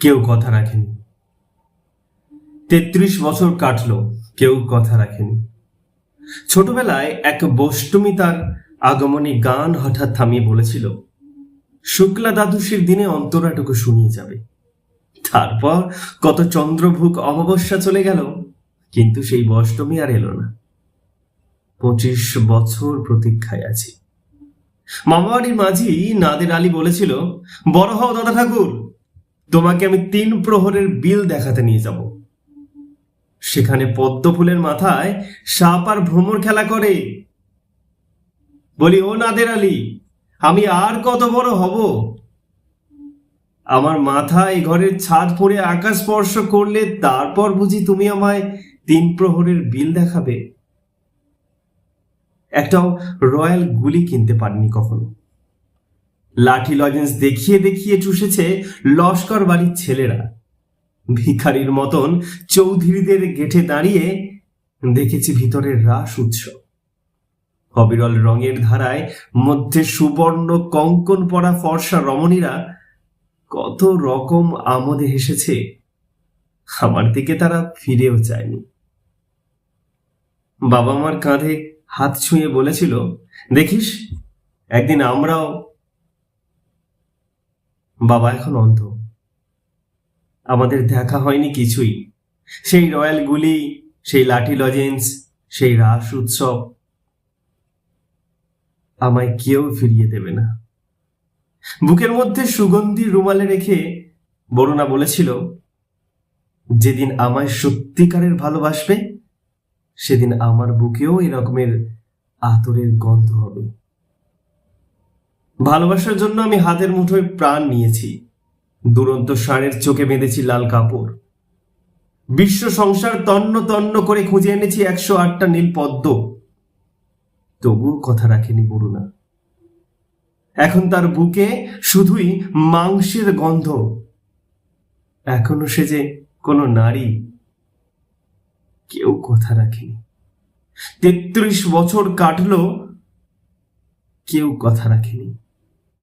কেউ কথা রাখেনি। ৩৩ বছর কাটলো, কেউ কথা রাখেনি। ছোটবেলায় এক বষ্টমী তার আগমনী গান হঠাৎ থামিয়ে বলেছিল, শুক্লা দ্বাদশীর দিনে অন্তরাটুকু শুনিয়ে যাবে। তারপর কত চন্দ্রভুক অমাবস্যা চলে গেল, কিন্তু সেই বষ্টমী আর এলো না। ২৫ বছর প্রতীক্ষায় আছি। মামাবাড়ির মাঝি নাদের আলী বলেছিল, বড় হও দাদা ঠাকুর, তোমাকে আমি ৩ প্রহরের বিল দেখাতে নিয়ে যাব। সেখানে পদ্ম ফুলের মাথায় সাপ আর ভ্রমর খেলা করে। বলি, ও নাদের আলী, আমি আর কত বড় হব? আমার মাথায় ঘরের ছাদ পড়ে আকাশ স্পর্শ করলে তারপর বুঝি তুমি আমায় ৩ প্রহরের বিল দেখাবে? একটাও রয়্যাল গুলি কিনতে পারিনি কখনো। লাঠি লজেন্স দেখিয়ে দেখিয়ে চুষেছে লস্কর বাড়ির ছেলেরা। ভিখারির মতন চৌধুরীদের গেটে দাঁড়িয়ে দেখেছি ভিতরের রাস উৎসব। অবিরল রঙের ধারায় মধ্যে সুবর্ণ কঙ্কন পরা ফর্সা রমণীরা কত রকম আমোদে হেসেছে, আমার দিকে তারা ফিরেও চায়নি। বাবা মার কাঁধে হাত ছুঁয়ে বলেছিল, দেখিস একদিন আমরাও। বাবা এখন অন্ধ, আমাদের দেখা হয়নি কিছুই। সেই রয়্যাল গুলি, সেই লাঠি লজেন্স, সেই রাস উৎসব আমায় কেউ ফিরিয়ে দেবে না। বুকের মধ্যে সুগন্ধি রুমালে রেখে বরুণা বলেছিল, যেদিন আমায় সত্যিকারের ভালোবাসবে সেদিন আমার বুকেও এরকমের আতরের গন্ধ হবে। ভালোবাসার জন্য আমি হাতের মুঠোয় প্রাণ নিয়েছি, দুরন্ত ষাঁড়ের চোখে বেঁধেছি লাল কাপড়। বিশ্ব সংসার তন্ন তন্ন করে খুঁজে এনেছি ১০৮টা নীল পদ্ম, তবুও কথা রাখেনি বরুণা। এখন তার বুকে শুধুই মাংসের গন্ধ। এখনো সে যে কোনো নারী, কেউ কথা রাখেনি। ৩৩ বছর কাটলো, কেউ কথা রাখেনি।